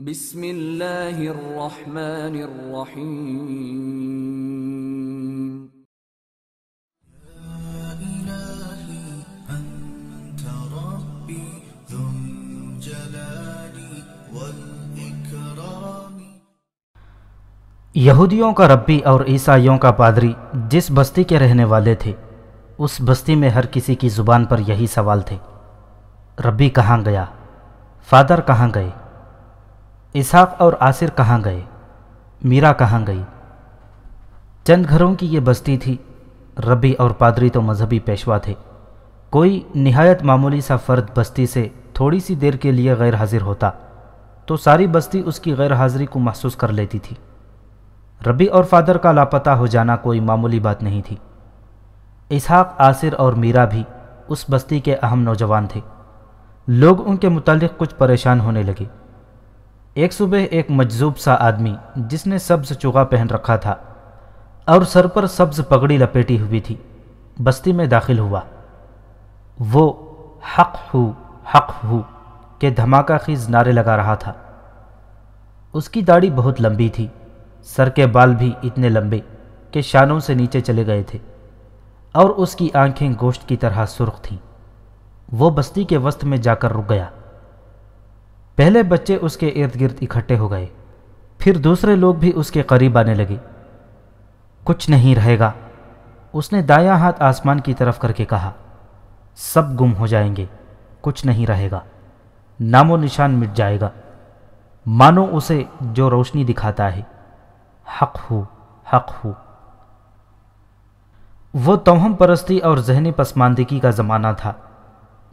بسم اللہ الرحمن الرحیم إلهي أنت ربي ذو الجلال والإكرام۔ یہودیوں کا ربی اور عیسائیوں کا پادری جس بستی کے رہنے والے تھے، اس بستی میں ہر کسی کی زبان پر یہی سوال تھے، ربی کہاں گیا؟ فادر کہاں گئے؟ اسحاق اور آصر کہاں گئے؟ میرا کہاں گئی؟ چند گھروں کی یہ بستی تھی۔ ربی اور پادری تو مذہبی پیشوا تھے۔ کوئی نہایت معمولی سا فرد بستی سے تھوڑی سی دیر کے لیے غیر حاضر ہوتا تو ساری بستی اس کی غیر حاضری کو محسوس کر لیتی تھی۔ ربی اور فادر کا لاپتہ ہو جانا کوئی معمولی بات نہیں تھی۔ اسحاق، آصر اور میرا بھی اس بستی کے اہم نوجوان تھے۔ لوگ ان کے متعلق کچھ پریشان ہونے لگے۔ ایک صبح ایک مجذوب سا آدمی جس نے سبز چوغا پہن رکھا تھا اور سر پر سبز پگڑی لپیٹی ہوئی تھی، بستی میں داخل ہوا۔ وہ حق ہو کہ دھماکہ خیز نعرے لگا رہا تھا۔ اس کی داڑھی بہت لمبی تھی، سر کے بال بھی اتنے لمبے کہ شانوں سے نیچے چلے گئے تھے، اور اس کی آنکھیں گوشت کی طرح سرخ تھیں۔ وہ بستی کے وسط میں جا کر رک گیا۔ پہلے بچے اس کے ارد گرد اکٹھے ہو گئے، پھر دوسرے لوگ بھی اس کے قریب آنے لگے۔ کچھ نہیں رہے گا، اس نے دایاں ہاتھ آسمان کی طرف کر کے کہا۔ سب گم ہو جائیں گے، کچھ نہیں رہے گا، نام و نشان مٹ جائے گا، مانو اسے جو روشنی دکھاتا ہے، حق ہو۔ وہ توہم پرستی اور ذہنی پسماندگی کا زمانہ تھا۔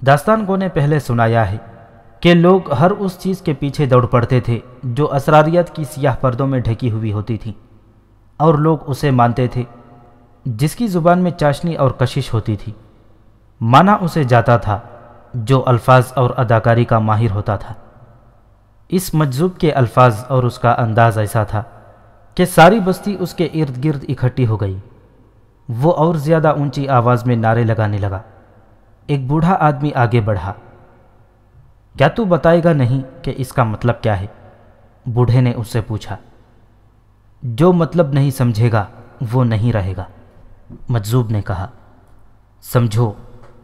داستان گو نے پہلے سنایا ہے کہ لوگ ہر اس چیز کے پیچھے دوڑ پڑتے تھے جو اسراریت کی سیاہ پردوں میں ڈھکی ہوئی ہوتی تھی، اور لوگ اسے مانتے تھے جس کی زبان میں چاشنی اور کشش ہوتی تھی۔ مانا اسے جاتا تھا جو الفاظ اور اداکاری کا ماہر ہوتا تھا۔ اس مجذوب کے الفاظ اور اس کا انداز ایسا تھا کہ ساری بستی اس کے ارد گرد اکٹھی ہو گئی۔ وہ اور زیادہ اونچی آواز میں نعرے لگانے لگا۔ ایک بوڑھا آدمی آگے بڑھا۔ کیا تو بتائے گا نہیں کہ اس کا مطلب کیا ہے؟ بوڑھے نے اس سے پوچھا۔ جو مطلب نہیں سمجھے گا وہ نہیں رہے گا، مجذوب نے کہا۔ سمجھو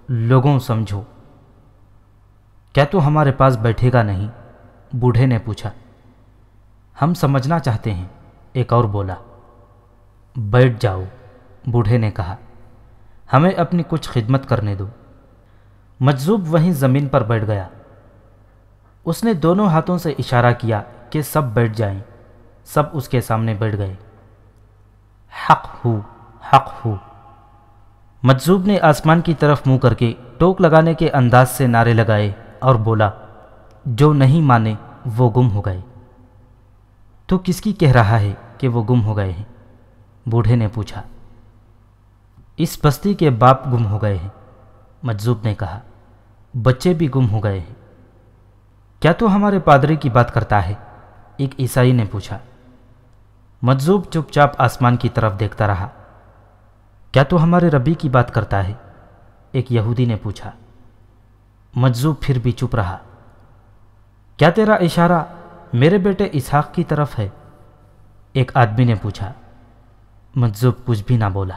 لوگوں، سمجھو۔ کیا تو ہمارے پاس بیٹھے گا نہیں؟ بوڑھے نے پوچھا۔ ہم سمجھنا چاہتے ہیں، ایک اور بولا۔ بیٹھ جاؤ، بوڑھے نے کہا، ہمیں اپنی کچھ خدمت کرنے دو۔ مجذوب وہیں زمین پر بیٹھ گیا۔ اس نے دونوں ہاتھوں سے اشارہ کیا کہ سب بیٹھ جائیں۔ سب اس کے سامنے بیٹھ گئے۔ حق ہو۔ مجذوب نے آسمان کی طرف منہ کر کے ٹوک لگانے کے انداز سے نعرے لگائے اور بولا، جو نہیں مانے وہ گم ہو گئے۔ تو کس کی کہہ رہا ہے کہ وہ گم ہو گئے ہیں؟ بوڑھے نے پوچھا۔ اس بستی کے باپ گم ہو گئے ہیں، مجذوب نے کہا، بچے بھی گم ہو گئے ہیں۔ کیا تو ہمارے پادری کی بات کرتا ہے؟ ایک عیسائی نے پوچھا۔ مجذوب چپ چاپ آسمان کی طرف دیکھتا رہا۔ کیا تو ہمارے ربی کی بات کرتا ہے؟ ایک یہودی نے پوچھا۔ مجذوب پھر بھی چپ رہا۔ کیا تیرا اشارہ میرے بیٹے اسحاق کی طرف ہے؟ ایک آدمی نے پوچھا۔ مجذوب کچھ بھی نہ بولا۔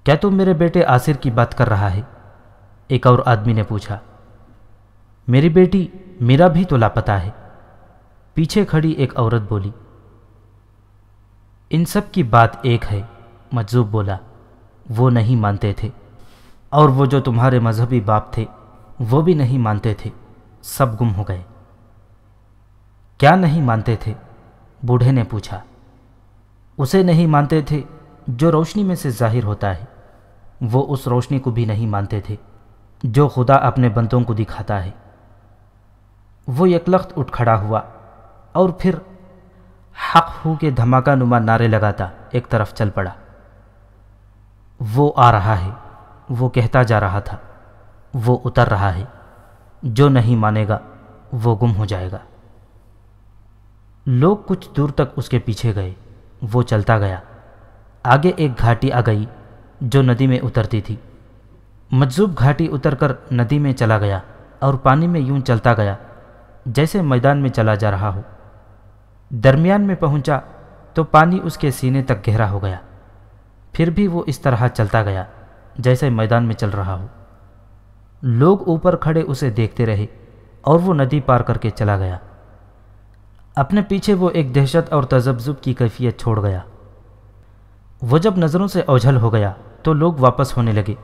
کیا تو میرے بیٹے آصر کی بات کر رہا ہے؟ ایک اور آدمی نے پوچھا۔ میری بیٹی میرا بھی تو لاپتہ ہے، پیچھے کھڑی ایک عورت بولی۔ ان سب کی بات ایک ہے، مجذوب بولا، وہ نہیں مانتے تھے، اور وہ جو تمہارے مذہبی باپ تھے وہ بھی نہیں مانتے تھے، سب گم ہو گئے۔ کیا نہیں مانتے تھے؟ بوڑھے نے پوچھا۔ اسے نہیں مانتے تھے جو روشنی میں سے ظاہر ہوتا ہے، وہ اس روشنی کو بھی نہیں مانتے تھے جو خدا اپنے بندوں کو دکھاتا ہے۔ وہ یکلخت اٹھ کھڑا ہوا اور پھر حق ہو کے دھماکہ نما نعرے لگاتا ایک طرف چل پڑا۔ وہ آ رہا ہے، وہ کہتا جا رہا تھا، وہ اتر رہا ہے، جو نہیں مانے گا وہ گم ہو جائے گا۔ لوگ کچھ دور تک اس کے پیچھے گئے۔ وہ چلتا گیا۔ آگے ایک گھاٹی آ گئی جو ندی میں اترتی تھی۔ مجذوب گھاٹی اتر کر ندی میں چلا گیا اور پانی میں یوں چلتا گیا جیسے میدان میں چلا جا رہا ہو۔ درمیان میں پہنچا تو پانی اس کے سینے تک گہرا ہو گیا، پھر بھی وہ اس طرح چلتا گیا جیسے میدان میں چل رہا ہو۔ لوگ اوپر کھڑے اسے دیکھتے رہے اور وہ ندی پار کر کے چلا گیا۔ اپنے پیچھے وہ ایک دہشت اور تذبذب کی کیفیت چھوڑ گیا۔ وہ جب نظروں سے اوجھل ہو گیا تو لوگ واپس ہونے لگے،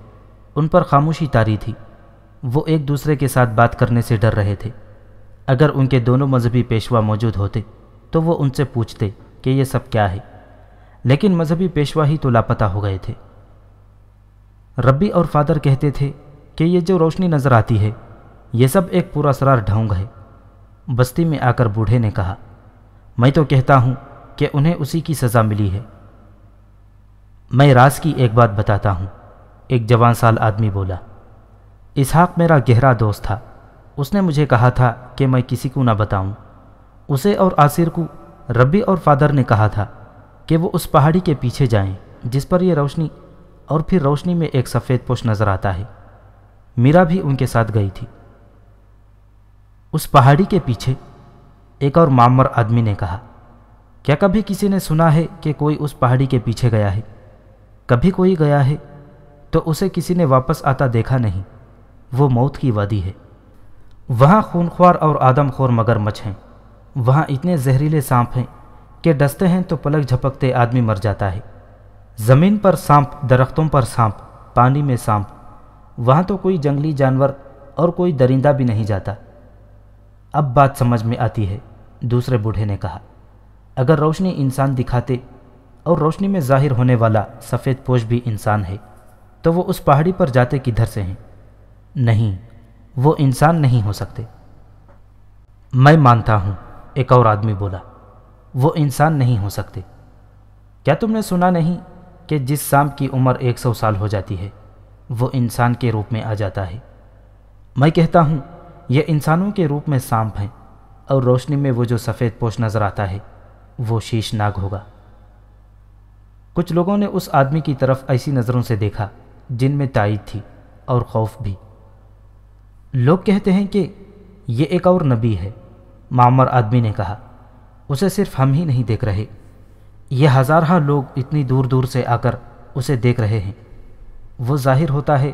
ان پر خاموشی طاری تھی۔ وہ ایک دوسرے کے ساتھ بات کرنے سے ڈر رہے تھے۔ اگر ان کے دونوں مذہبی پیشوا موجود ہوتے تو وہ ان سے پوچھتے کہ یہ سب کیا ہے، لیکن مذہبی پیشوا ہی تو لاپتہ ہو گئے تھے۔ ربی اور فادر کہتے تھے کہ یہ جو روشنی نظر آتی ہے یہ سب ایک پراسرار ڈھونگ ہے۔ بستی میں آ کر بوڑھے نے کہا، میں تو کہتا ہوں کہ انہیں اسی کی سزا ملی ہے۔ میں راز کی ایک بات بتاتا ہوں، ایک جوان سال آدمی بولا۔ اسحاق میرا گہرا دوست تھا، اس نے مجھے کہا تھا کہ میں کسی کو نہ بتاؤں۔ اسے اور آصر کو ربی اور فادر نے کہا تھا کہ وہ اس پہاڑی کے پیچھے جائیں جس پر یہ روشنی اور پھر روشنی میں ایک سفید پوش نظر آتا ہے۔ میرا بھی ان کے ساتھ گئی تھی۔ اس پہاڑی کے پیچھے، ایک اور معمر آدمی نے کہا، کیا کبھی کسی نے سنا ہے کہ کوئی اس پہاڑی کے پیچھے گیا ہے؟ کبھی کوئی گیا ہے تو اسے کسی نے واپس آتا دیکھا نہیں۔ وہ موت کی وادی ہے، وہاں خونخوار اور آدم خور مگرمچھ ہیں، وہاں اتنے زہریلے سانپ ہیں کہ ڈستے ہیں تو پلک جھپکتے آدمی مر جاتا ہے۔ زمین پر سانپ، درختوں پر سانپ، پانی میں سانپ، وہاں تو کوئی جنگلی جانور اور کوئی درندہ بھی نہیں جاتا۔ اب بات سمجھ میں آتی ہے، دوسرے بوڑھے نے کہا۔ اگر روشنی انسان دکھاتے اور روشنی میں ظاہر ہونے والا سفید پوش بھی انسان ہے تو وہ اس پہاڑی پر جاتے کدھر سے ہیں؟ نہیں، وہ انسان نہیں ہو سکتے۔ میں مانتا ہوں، ایک اور آدمی بولا، وہ انسان نہیں ہو سکتے۔ کیا تم نے سنا نہیں کہ جس سانپ کی عمر 100 سال ہو جاتی ہے وہ انسان کے روپ میں آ جاتا ہے؟ میں کہتا ہوں یہ انسانوں کے روپ میں سانپ ہیں، اور روشنی میں وہ جو سفید پوش نظر آتا ہے وہ شیشناگ ہوگا۔ کچھ لوگوں نے اس آدمی کی طرف ایسی نظروں سے دیکھا جن میں تائید تھی اور خوف بھی۔ لوگ کہتے ہیں کہ یہ ایک اور نبی ہے، معمر آدمی نے کہا۔ اسے صرف ہم ہی نہیں دیکھ رہے، یہ ہزارہ لوگ اتنی دور دور سے آ کر اسے دیکھ رہے ہیں۔ وہ ظاہر ہوتا ہے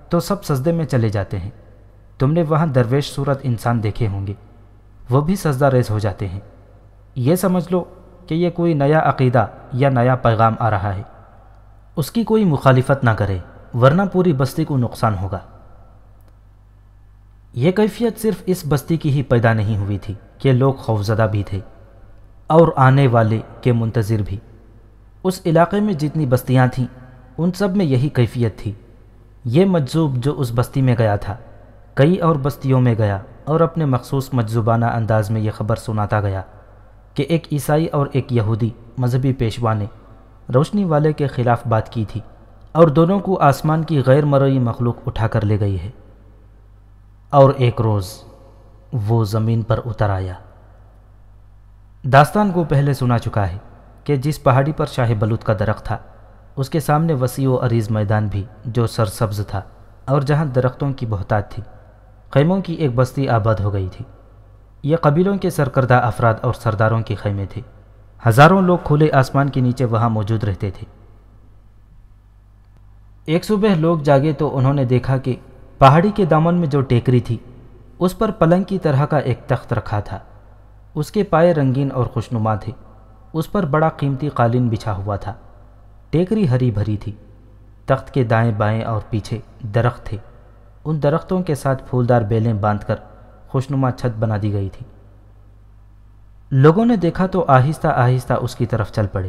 تو سب سجدے میں چلے جاتے ہیں۔ تم نے وہاں درویش صورت انسان دیکھے ہوں گے، وہ بھی سجدہ ریز ہو جاتے ہیں۔ یہ سمجھ لو کہ یہ کوئی نیا عقیدہ یا نیا پیغام آ رہا ہے، اس کی کوئی مخالفت نہ کرے ورنہ پوری بستی کو نقصان ہوگا۔ یہ کیفیت صرف اس بستی کی ہی پیدا نہیں ہوئی تھی کہ لوگ خوفزدہ بھی تھے اور آنے والے کے منتظر بھی۔ اس علاقے میں جتنی بستیاں تھیں ان سب میں یہی کیفیت تھی۔ یہ مجذوب جو اس بستی میں گیا تھا کئی اور بستیوں میں گیا اور اپنے مخصوص مجذوبانہ انداز میں یہ خبر سناتا گیا کہ ایک عیسائی اور ایک یہودی مذہبی پیشوا نے روشنی والے کے خلاف بات کی تھی اور دونوں کو آسمان کی غیر مرئی مخلوق اٹھا کر لے گئی ہے۔ اور ایک روز وہ زمین پر اتر آیا۔ داستان کو پہلے سنا چکا ہے کہ جس پہاڑی پر شاہ بلوط کا درخت تھا اس کے سامنے وسیع و عریض میدان بھی جو سرسبز تھا اور جہاں درختوں کی بہتات تھی، خیموں کی ایک بستی آباد ہو گئی تھی۔ یہ قبیلوں کے سرکردہ افراد اور سرداروں کے خیمے تھے۔ ہزاروں لوگ کھلے آسمان کے نیچے وہاں موجود رہتے تھے۔ ایک صبح لوگ جاگے تو انہوں نے دیکھا کہ پہاڑی کے دامن میں جو ٹیکری تھی اس پر پلنگ کی طرح کا ایک تخت رکھا تھا۔ اس کے پائے رنگین اور خوشنما تھے، اس پر بڑا قیمتی قالین بچھا ہوا تھا۔ ٹیکری ہری بھری تھی، تخت کے دائیں بائیں اور پیچھے درخت تھے، ان درختوں کے ساتھ پھولدار بیلیں باندھ کر خوشنما چھت بنا دی گئی تھی۔ لوگوں نے دیکھا تو آہستہ آہستہ اس کی طرف چل پڑے۔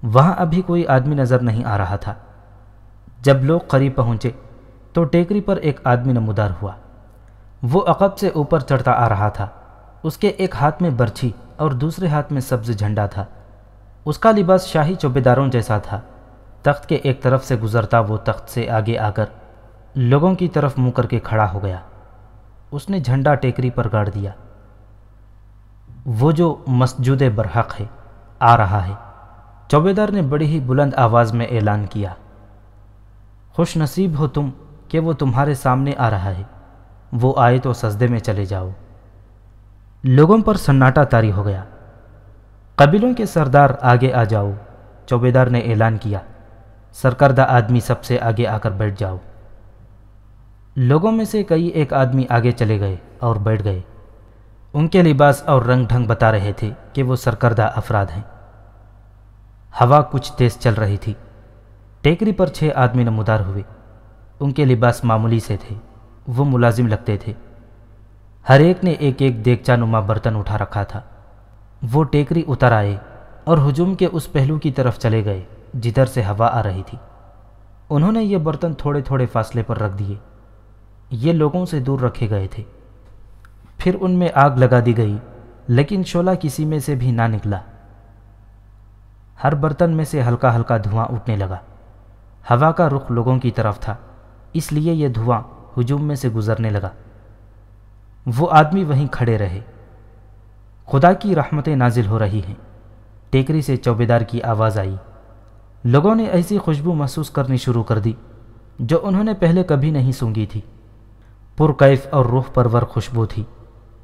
وہاں ابھی کوئی آدمی نظر نہیں آ رہا تھا۔ جب لوگ قریب پہنچے تو ٹیکری پر ایک آدمی نمودار ہوا۔ وہ عقب سے اوپر چڑھتا آ رہا تھا، اس کے ایک ہاتھ میں برچھی اور دوسرے ہاتھ میں سبز جھنڈا تھا۔ اس کا لباس شاہی چوبیداروں جیسا تھا۔ تخت کے ایک طرف سے گزرتا وہ تخت سے آگے آ کر لوگوں کی طرف منہ کر کے کھڑا ہو گیا۔ اس نے جھنڈا ٹیکری پر گاڑ دیا۔ وہ جو مسجود برحق ہے آ رہا ہے، چوبیدار نے بڑی ہی بلند آواز میں اعلان کیا۔ خوش نصیب ہو تم کہ وہ تمہارے سامنے آ رہا ہے، وہ آئے تو سجدے میں چلے جاؤ۔ لوگوں پر سناٹا طاری ہو گیا۔ قبیلوں کے سردار آگے آ جاؤ، چوبیدار نے اعلان کیا۔ سرکردہ آدمی سب سے آگے آ کر بیٹھ جاؤ۔ لوگوں میں سے کئی ایک آدمی آگے چلے گئے اور بیٹھ گئے۔ ان کے لباس اور رنگ ڈھنگ بتا رہے تھے کہ وہ سرکردہ افراد ہیں۔ ہوا کچھ تیز چل رہی تھی۔ ٹیکری پر 6 آدمی نمودار ہوئے۔ ان کے لباس معمولی سے تھے، وہ ملازم لگتے تھے۔ ہر ایک نے ایک ایک دیگچہ نما برتن اٹھا رکھا تھا۔ وہ ٹیکری اتر آئے اور ہجوم کے اس پہلو کی طرف چلے گئے جدھر سے ہوا آ رہی تھی۔ انہوں نے یہ برتن تھوڑے تھوڑے فاصلے پر رکھ دیے۔ یہ لوگوں سے دور رکھے گئے تھے۔ پھر ان میں آگ لگا دی گئی، لیکن شعلہ کسی میں سے بھی نہ نکلا۔ ہر برتن میں سے ہلکا ہلکا دھواں اٹھنے لگا۔ ہوا کا رخ لوگوں کی طرف تھا، اس لیے یہ دھواں ہجوم میں سے گزرنے لگا۔ وہ آدمی وہیں کھڑے رہے۔ خدا کی رحمتیں نازل ہو رہی ہیں۔ ٹیکری سے چوبیدار کی آواز آئی۔ لوگوں نے ایسی خوشبو محسوس کرنی شروع کر دی جو انہوں نے پہلے کبھی نہیں سونگھی تھی۔ پرکیف اور روح پرور خوشبو تھی۔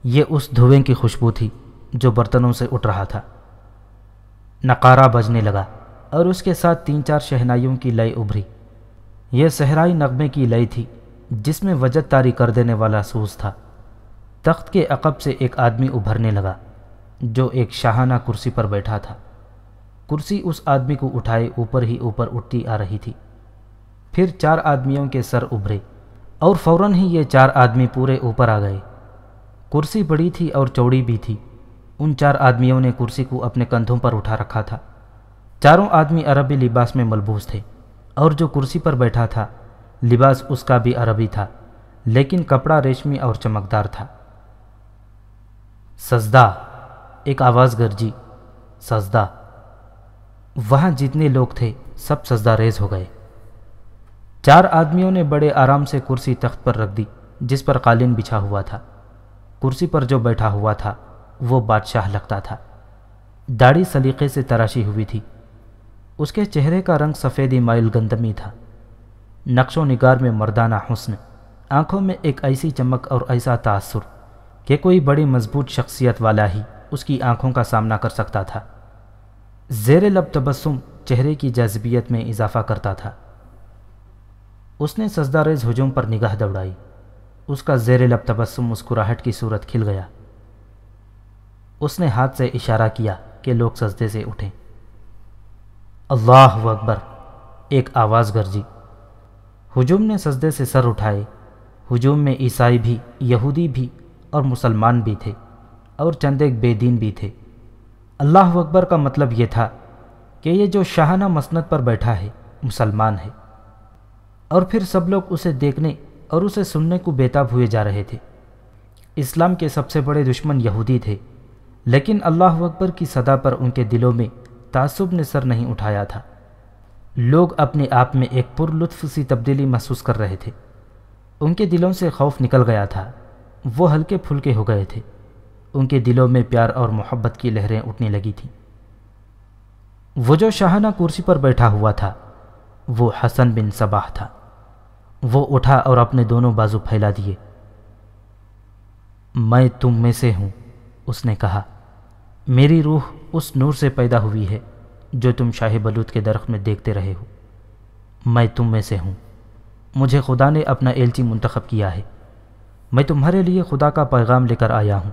یہ اس دھوئیں کی خوشبو تھی جو برتنوں سے اٹھ رہا تھا۔ نقارہ بجنے لگا اور اس کے ساتھ 3-4 شہنائیوں کی لے ابھری۔ یہ صحرائی نغمے کی لے تھی جس میں وجد طاری کر دینے والا سوز تھا۔ تخت کے عقب سے ایک آدمی ابھرنے لگا جو ایک شاہانہ کرسی پر بیٹھا تھا۔ کرسی اس آدمی کو اٹھائے اوپر ہی اوپر اٹھتی آ رہی تھی۔ پھر 4 آدمیوں کے سر ابھرے اور فوراً ہی یہ 4 آدمی پورے اوپر آ گئے۔ کرسی بڑی تھی اور چوڑی بھی تھی۔ ان 4 آدمیوں نے کرسی کو اپنے کندھوں پر اٹھا رکھا تھا۔ چاروں آدمی عربی لباس میں ملبوس تھے، اور جو کرسی پر بیٹھا تھا لباس اس کا بھی عربی تھا، لیکن کپڑا ریشمی اور چمکدار تھا۔ سجدہ! ایک آواز گرجی، سجدہ! وہاں جتنے لوگ تھے سب سجدہ ریز ہو گئے۔ 4 آدمیوں نے بڑے آرام سے کرسی تخت پر رکھ دی جس پر قالین بچھا ہوا تھا۔ کرسی پر جو بیٹھا ہوا تھا وہ بادشاہ لگتا تھا۔ داڑھی سلیقے سے تراشی ہوئی تھی۔ اس کے چہرے کا رنگ سفیدی مائل گندمی تھا۔ نقش و نگار میں مردانہ حسن، آنکھوں میں ایک ایسی چمک اور ایسا تاثر کہ کوئی بڑی مضبوط شخصیت والا ہی اس کی آنکھوں کا سامنا کر سکتا تھا۔ زیر لب تبسم چہرے کی جاذبیت میں اضافہ کرتا تھا۔ اس نے سجدہ ریز ہجوم پر نگاہ دوڑائی۔ اس کا زیر لب تبسم مسکراہٹ کی صورت کھل گیا۔ اس نے ہاتھ سے اشارہ کیا کہ لوگ سجدے سے اٹھیں۔ اللہ اکبر! ایک آواز گرجی۔ ہجوم نے سجدے سے سر اٹھائے۔ ہجوم میں عیسائی بھی، یہودی بھی اور مسلمان بھی تھے، اور چند ایک بے دین بھی تھے۔ اللہ اکبر کا مطلب یہ تھا کہ یہ جو شاہانہ مسند پر بیٹھا ہے مسلمان ہے، اور پھر سب لوگ اسے دیکھنے اور اسے سننے کو بےتاب ہوئے جا رہے تھے۔ اسلام کے سب سے بڑے دشمن یہودی تھے، لیکن اللہ اکبر کی صدا پر ان کے دلوں میں تعصب نے سر نہیں اٹھایا تھا۔ لوگ اپنے آپ میں ایک پر لطف سی تبدیلی محسوس کر رہے تھے۔ ان کے دلوں سے خوف نکل گیا تھا، وہ ہلکے پھلکے ہو گئے تھے۔ ان کے دلوں میں پیار اور محبت کی لہریں اٹھنے لگی تھیں۔ وہ جو شاہانہ کرسی پر بیٹھا ہوا تھا وہ حسن بن صباح تھا۔ وہ اٹھا اور اپنے دونوں بازو پھیلا دیے۔ میں تم میں سے ہوں، اس نے کہا۔ میری روح اس نور سے پیدا ہوئی ہے جو تم شاہ بلوط کے درخت میں دیکھتے رہے ہو۔ میں تم میں سے ہوں۔ مجھے خدا نے اپنا ایلچی منتخب کیا ہے۔ میں تمہارے لیے خدا کا پیغام لے کر آیا ہوں،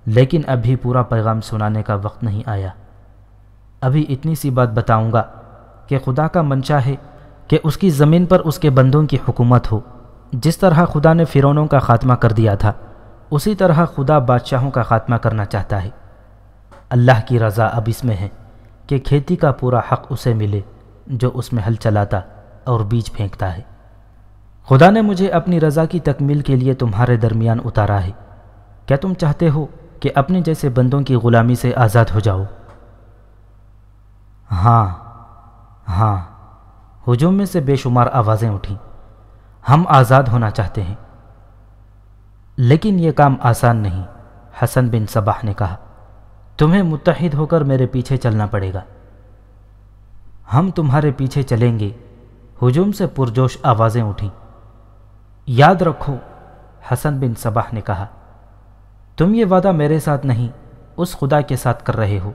لیکن ابھی پورا پیغام سنانے کا وقت نہیں آیا۔ ابھی اتنی سی بات بتاؤں گا کہ خدا کا منشا ہے کہ اس کی زمین پر اس کے بندوں کی حکومت ہو۔ جس طرح خدا نے فرعونوں کا خاتمہ کر دیا تھا، اسی طرح خدا بادشاہوں کا خاتمہ کرنا چاہتا ہے۔ اللہ کی رضا اب اس میں ہے کہ کھیتی کا پورا حق اسے ملے جو اس میں ہل چلاتا اور بیج پھینکتا ہے۔ خدا نے مجھے اپنی رضا کی تکمیل کے لیے تمہارے درمیان اتارا ہے۔ کیا تم چاہتے ہو کہ اپنے جیسے بندوں کی غلامی سے آزاد ہو جاؤ؟ ہاں، ہاں، ہجوم میں سے بے شمار آوازیں اٹھیں۔ ہم آزاد ہونا چاہتے ہیں، لیکن یہ کام آسان نہیں، حسن بن صباح نے کہا۔ تمہیں متحد ہو کر میرے پیچھے چلنا پڑے گا۔ ہم تمہارے پیچھے چلیں گے، ہجوم سے پرجوش آوازیں اٹھیں۔ یاد رکھو، حسن بن صباح نے کہا، تم یہ وعدہ میرے ساتھ نہیں اس خدا کے ساتھ کر رہے ہو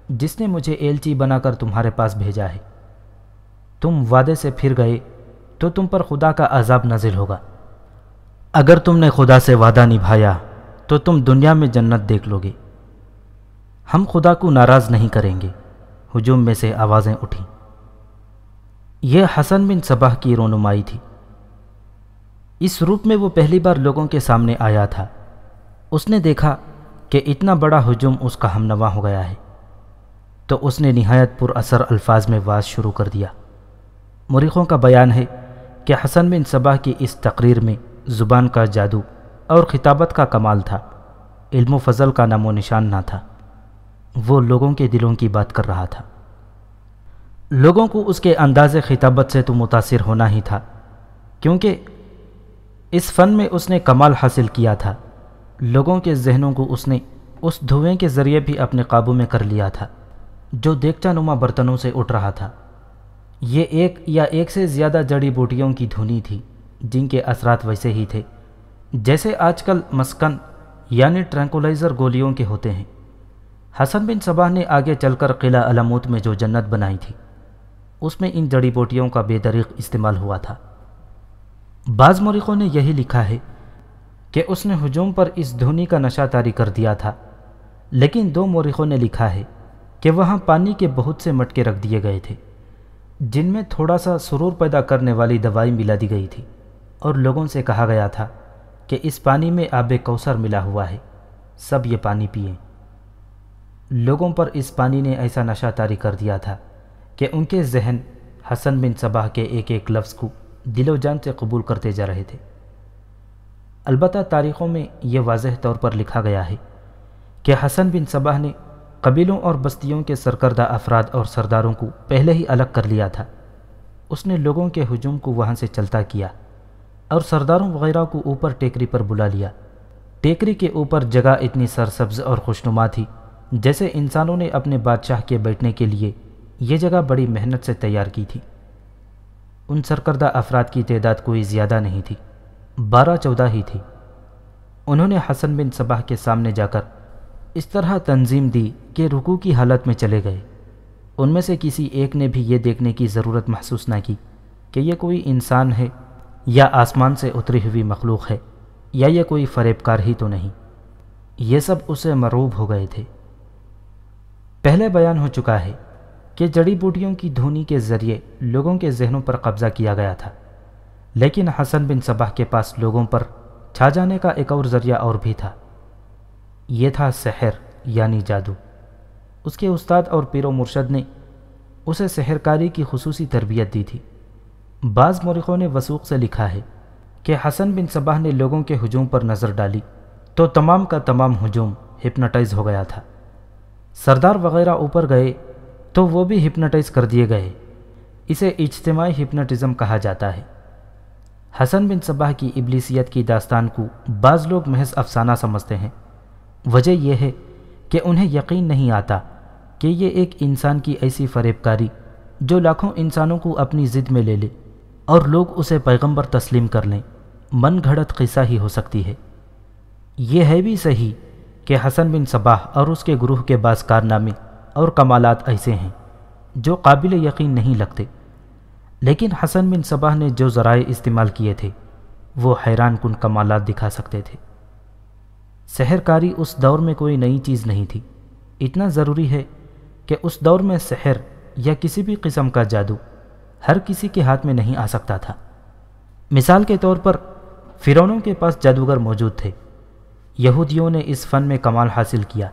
جس نے مجھے ایلچی بنا کر تمہارے پاس بھیجا ہے۔ تم وعدے سے پھر گئے تو تم پر خدا کا عذاب نازل ہوگا۔ اگر تم نے خدا سے وعدہ نبھایا تو تم دنیا میں جنت دیکھ لو گے۔ ہم خدا کو ناراض نہیں کریں گے۔ ہجوم میں سے آوازیں اٹھیں۔ یہ حسن بن صباح کی رونمائی تھی۔ اس روپ میں وہ پہلی بار لوگوں کے سامنے آیا تھا۔ اس نے دیکھا کہ اتنا بڑا ہجوم اس کا ہمنوا ہو گیا ہے، تو اس نے نہایت پر اثر الفاظ میں واز شروع کر دیا۔ مورخوں کا بیان ہے کہ حسن بن صباح کی اس تقریر میں زبان کا جادو اور خطابت کا کمال تھا، علم و فضل کا نام و نشان نہ تھا۔ وہ لوگوں کے دلوں کی بات کر رہا تھا۔ لوگوں کو اس کے انداز خطابت سے تو متاثر ہونا ہی تھا، کیونکہ اس فن میں اس نے کمال حاصل کیا تھا۔ لوگوں کے ذہنوں کو اس نے اس دھوئیں کے ذریعے بھی اپنے قابو میں کر لیا تھا جو دیگچہ نما برتنوں سے اٹھ رہا تھا۔ یہ ایک یا ایک سے زیادہ جڑی بوٹیوں کی دھنی تھی جن کے اثرات ویسے ہی تھے جیسے آج کل مسکن یعنی ٹرینکولائزر گولیوں کے ہوتے ہیں۔ حسن بن صباح نے آگے چل کر قلعہ علموت میں جو جنت بنائی تھی اس میں ان جڑی بوٹیوں کا بے دریغ استعمال ہوا تھا۔ بعض مورخوں نے یہی لکھا ہے کہ اس نے ہجوم پر اس دھنی کا نشہ طاری کر دیا تھا، لیکن دو مورخوں نے لکھا ہے کہ وہاں پانی کے بہت سے مٹکے رکھ دیے گئے تھے جن میں تھوڑا سا سرور پیدا کرنے والی دوائی ملا دی گئی تھی، اور لوگوں سے کہا گیا تھا کہ اس پانی میں آب کوثر ملا ہوا ہے، سب یہ پانی پئیں۔ لوگوں پر اس پانی نے ایسا نشہ طاری کر دیا تھا کہ ان کے ذہن حسن بن صباح کے ایک ایک لفظ کو دل و جان سے قبول کرتے جا رہے تھے۔ البتہ تاریخوں میں یہ واضح طور پر لکھا گیا ہے کہ حسن بن صباح نے قبیلوں اور بستیوں کے سرکردہ افراد اور سرداروں کو پہلے ہی الگ کر لیا تھا۔ اس نے لوگوں کے ہجوم کو وہاں سے چلتا کیا اور سرداروں وغیرہ کو اوپر ٹیکری پر بلا لیا۔ ٹیکری کے اوپر جگہ اتنی سرسبز اور خوشنما تھی جیسے انسانوں نے اپنے بادشاہ کے بیٹھنے کے لیے یہ جگہ بڑی محنت سے تیار کی تھی۔ ان سرکردہ افراد کی تعداد کوئی زیادہ نہیں تھی، 12-14 ہی تھی۔ انہوں نے حسن بن صباح کے سامنے جا کر اس طرح تنظیم دی کہ رکوع کی حالت میں چلے گئے۔ ان میں سے کسی ایک نے بھی یہ دیکھنے کی ضرورت محسوس نہ کی کہ یہ کوئی انسان ہے یا آسمان سے اتری ہوئی مخلوق ہے یا یہ کوئی فریب کار ہی تو نہیں۔ یہ سب اسے مرعوب ہو گئے تھے۔ پہلے بیان ہو چکا ہے کہ جڑی بوٹیوں کی دھنی کے ذریعے لوگوں کے ذہنوں پر قبضہ کیا گیا تھا، لیکن حسن بن صباح کے پاس لوگوں پر چھا جانے کا ایک اور ذریعہ اور بھی تھا۔ یہ تھا سحر یعنی جادو۔ اس کے استاد اور پیر و مرشد نے اسے سحرکاری کی خصوصی تربیت دی تھی۔ بعض مورخوں نے وثوق سے لکھا ہے کہ حسن بن صباح نے لوگوں کے ہجوم پر نظر ڈالی تو تمام کا تمام ہجوم ہپنوٹائز ہو گیا تھا۔ سردار وغیرہ اوپر گئے تو وہ بھی ہپنوٹائز کر دیے گئے۔ اسے اجتماعی ہپنوٹزم کہا جاتا ہے۔ حسن بن صباح کی ابلیسیت کی داستان کو بعض لوگ محض افسانہ سمجھتے ہیں۔ وجہ یہ ہے کہ انہیں یقین نہیں آتا کہ یہ ایک انسان کی ایسی فریب کاری جو لاکھوں انسانوں کو اپنی ضد میں لے لے اور لوگ اسے پیغمبر تسلیم کر لیں، من گھڑت قصہ ہی ہو سکتی ہے۔ یہ ہے بھی صحیح کہ حسن بن صباح اور اس کے گروہ کے بعض کارنامے اور کمالات ایسے ہیں جو قابل یقین نہیں لگتے، لیکن حسن بن صباح نے جو ذرائع استعمال کیے تھے وہ حیران کن کمالات دکھا سکتے تھے۔ سحرکاری اس دور میں کوئی نئی چیز نہیں تھی۔ اتنا ضروری ہے کہ اس دور میں سحر یا کسی بھی قسم کا جادو ہر کسی کے ہاتھ میں نہیں آ سکتا تھا۔ مثال کے طور پر فرعونوں کے پاس جادوگر موجود تھے۔ یہودیوں نے اس فن میں کمال حاصل کیا،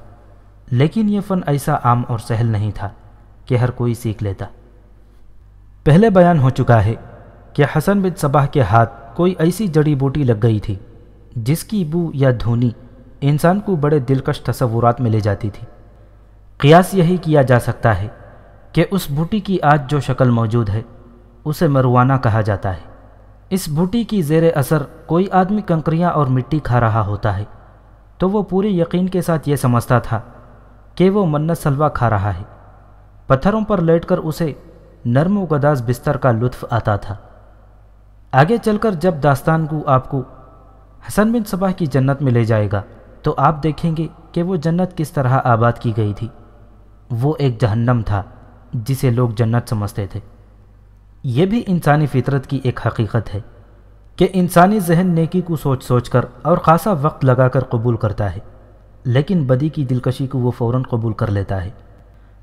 لیکن یہ فن ایسا عام اور سہل نہیں تھا کہ ہر کوئی سیکھ لیتا۔ پہلے بیان ہو چکا ہے کہ حسن بن صباح کے ہاتھ کوئی ایسی جڑی بوٹی لگ گئی تھی جس کی بو یا دھونی انسان کو بڑے دلکش تصورات میں لے جاتی تھی۔ قیاس یہی کیا جا سکتا ہے کہ اس بوٹی کی آج جو شکل موجود ہے اسے مروانہ کہا جاتا ہے۔ اس بوٹی کی زیر اثر کوئی آدمی کنکریاں اور مٹی کھا رہا ہوتا ہے تو وہ پورے یقین کے ساتھ یہ سمجھتا تھا کہ وہ منت سلوا کھا رہا ہے۔ پتھروں پر لیٹ کر اسے نرم و گداز بستر کا لطف آتا تھا۔ آگے چل کر جب داستان کو آپ کو حسن بن صباح کی جنت میں لے جائے گا تو آپ دیکھیں گے کہ وہ جنت کس طرح آباد کی گئی تھی۔ وہ ایک جہنم تھا جسے لوگ جنت سمجھتے تھے۔ یہ بھی انسانی فطرت کی ایک حقیقت ہے کہ انسانی ذہن نیکی کو سوچ سوچ کر اور خاصا وقت لگا کر قبول کرتا ہے، لیکن بدی کی دلکشی کو وہ فوراً قبول کر لیتا ہے۔